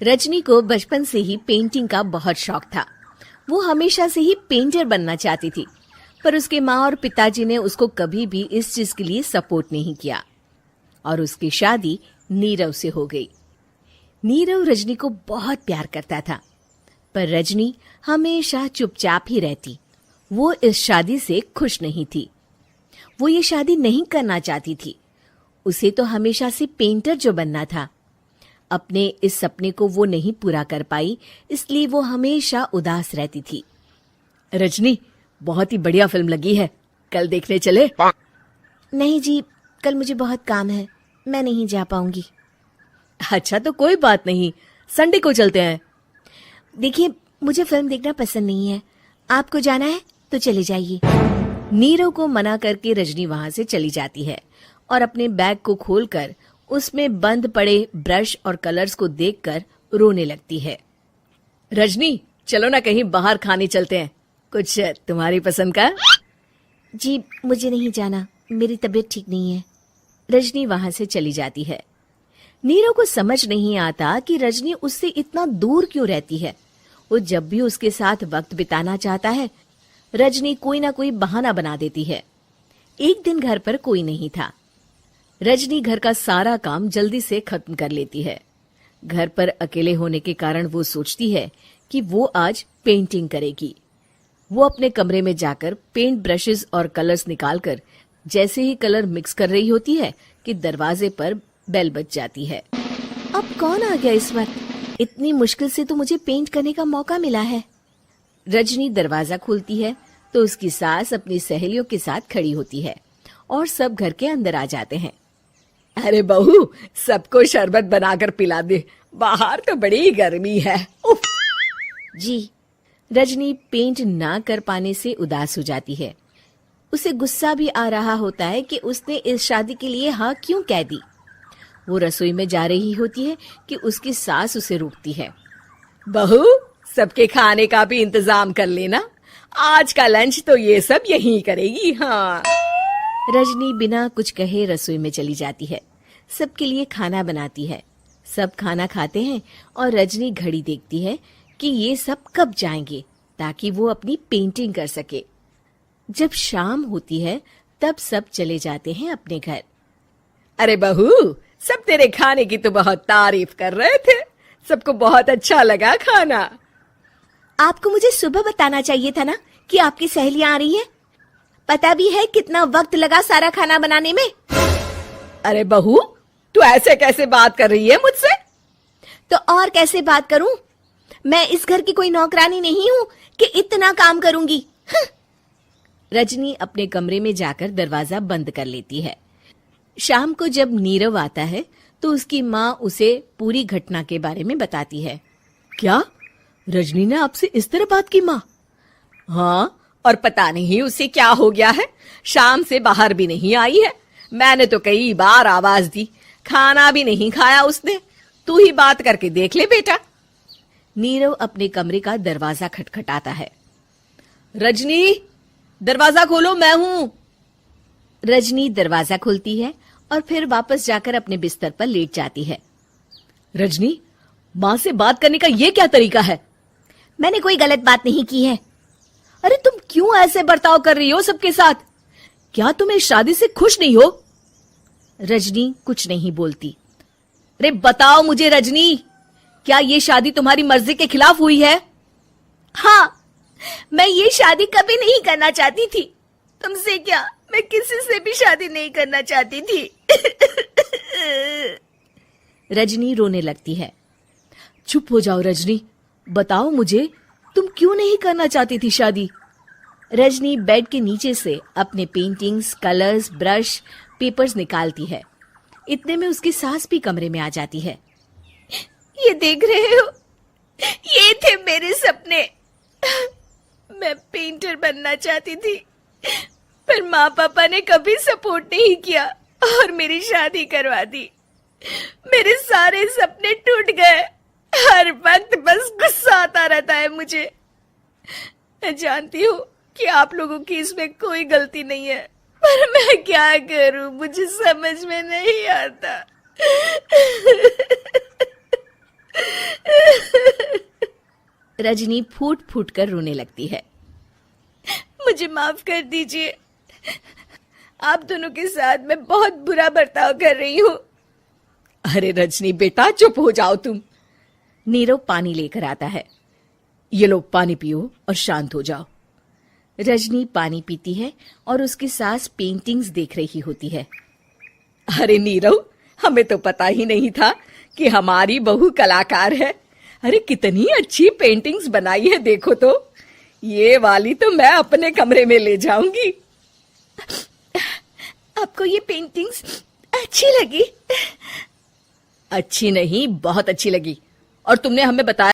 रजनी को बचपन से ही पेंटिंग का बहुत शौक था। वो हमेशा से ही पेंटर बनना चाहती थी, पर उसके माँ और पिताजी ने उसको कभी भी इस चीज के लिए सपोर्ट नहीं किया और उसकी शादी नीरव से हो गई। नीरव रजनी को बहुत प्यार करता था, पर रजनी हमेशा चुपचाप ही रहती। वो इस शादी से खुश नहीं थी। वो ये शादी नहीं करना चाहती थी। उसे तो हमेशा से पेंटर जो बनना था। अपने इस सपने को वो नहीं पूरा कर पाई, इसलिए वो हमेशा उदास रहती थी। रजनी, बहुत ही बढ़िया फिल्म लगी है, कल देखने चले? नहीं जी, कल मुझे बहुत काम है, मैं नहीं जा पाऊंगी। अच्छा तो कोई बात नहीं, संडे को चलते हैं। देखिए, मुझे फिल्म देखना पसंद नहीं है। आपको जाना है तो चले जाइए। नीरव को मना करके रजनी वहां से चली जाती है और अपने बैग को खोलकर उसमें बंद पड़े ब्रश और कलर्स को देखकर रोने लगती है। रजनी, चलो ना कहीं बाहर खाने चलते हैं, कुछ तुम्हारी पसंद का। जी, मुझे नहीं जाना, मेरी तबीयत ठीक नहीं है। रजनी वहां से चली जाती है। नीरव को समझ नहीं आता कि रजनी उससे इतना दूर क्यों रहती है। वो जब भी उसके साथ वक्त बिताना चाहता है, रजनी कोई ना कोई बहाना बना देती है। एक दिन घर पर कोई नहीं था। रजनी घर का सारा काम जल्दी से खत्म कर लेती है। घर पर अकेले होने के कारण वो सोचती है कि वो आज पेंटिंग करेगी। वो अपने कमरे में जाकर पेंट ब्रशेस और कलर्स निकालकर जैसे ही कलर मिक्स कर रही होती है कि दरवाजे पर बेल बज जाती है। अब कौन आ गया इस वक्त? इतनी मुश्किल से तो मुझे पेंट करने का मौका मिला है। रजनी दरवाजा खोलती है तो उसकी सास अपनी सहेलियों के साथ खड़ी होती है और सब घर के अंदर आ जाते हैं। अरे बहू, सबको शरबत बनाकर पिला दे, बाहर तो बड़ी गर्मी है। उफ। जी। रजनी पेंट ना कर पाने से उदास हो जाती है। उसे गुस्सा भी आ रहा होता है कि उसने इस शादी के लिए हाँ क्यों कह दी। वो रसोई में जा रही होती है कि उसकी सास उसे रोकती है। बहू, सबके खाने का भी इंतजाम कर लेना, आज का लंच तो ये सब यहीं करेगी। हाँ। रजनी बिना कुछ कहे रसोई में चली जाती है। सबके लिए खाना बनाती है। सब खाना खाते हैं और रजनी घड़ी देखती है कि ये सब कब जाएंगे ताकि वो अपनी पेंटिंग कर सके। जब शाम होती है तब सब चले जाते हैं अपने घर। अरे बहू, सब तेरे खाने की तो बहुत तारीफ कर रहे थे, सबको बहुत अच्छा लगा खाना। आपको मुझे सुबह बताना चाहिए था ना कि आपकी सहेलियां आ रही है। पता भी है कितना वक्त लगा सारा खाना बनाने में। अरे बहू, तू ऐसे कैसे बात कर रही है मुझसे? तो और कैसे बात करूं? मैं इस घर की कोई नौकरानी नहीं हूं कि इतना काम करूंगी। रजनी अपने कमरे में जाकर दरवाजा बंद कर लेती है। शाम को जब नीरव आता है तो उसकी माँ उसे पूरी घटना के बारे में बताती है। क्या रजनी ने आपसे इस तरह बात की माँ? हाँ, और पता नहीं उसे क्या हो गया है, शाम से बाहर भी नहीं आई है। मैंने तो कई बार आवाज दी, खाना भी नहीं खाया उसने। तू ही बात करके देख ले बेटा। नीरव अपने कमरे का दरवाजा खटखटाता है। रजनी, दरवाजा खोलो, मैं हूं। रजनी दरवाजा खोलती है और फिर वापस जाकर अपने बिस्तर पर लेट जाती है। रजनी, माँ से बात करने का ये क्या तरीका है? मैंने कोई गलत बात नहीं की है। अरे तुम क्यों ऐसे बर्ताव कर रही हो सबके साथ? क्या तुम इस शादी से खुश नहीं हो? रजनी कुछ नहीं बोलती। अरे बताओ मुझे रजनी, क्या ये शादी तुम्हारी मर्जी के खिलाफ हुई है? हाँ, मैं ये शादी कभी नहीं करना चाहती थी। तुमसे क्या, मैं किसी से भी शादी नहीं करना चाहती थी। रजनी रोने लगती है। चुप हो जाओ रजनी, बताओ मुझे, तुम क्यों नहीं करना चाहती थी शादी? रजनी बेड के नीचे से अपने पेंटिंग्स, कलर्स, ब्रश, पेपर्स निकालती है। इतने में उसकी सास भी कमरे में आ जाती है। ये देख रहे हो, ये थे मेरे सपने। मैं पेंटर बनना चाहती थी, पर माँ पापा ने कभी सपोर्ट नहीं किया और मेरी शादी करवा दी। मेरे सारे सपने टूट गए। हर वक्त बस गुस्सा आता रहता है मुझे। मैं जानती हूँ कि आप लोगों की इसमें कोई गलती नहीं है, पर मैं क्या करूं, मुझे समझ में नहीं आता। रजनी फूट फूट कर रोने लगती है। मुझे माफ कर दीजिए, आप दोनों के साथ मैं बहुत बुरा बर्ताव कर रही हूँ। अरे रजनी बेटा, चुप हो जाओ तुम। नीरव पानी लेकर आता है। ये लो पानी पियो और शांत हो जाओ। रजनी पानी पीती है और उसकी सास पेंटिंग्स देख रही होती है। अरे नीरव, हमें तो पता ही नहीं था कि हमारी बहू कलाकार है। अरे कितनी अच्छी पेंटिंग्स बनाई है, देखो तो। ये वाली तो मैं अपने कमरे में ले जाऊंगी। आपको ये पेंटिंग्स अच्छी लगी? अच्छी नहीं, बहुत अच्छी लगी। और तुमने हमें बताया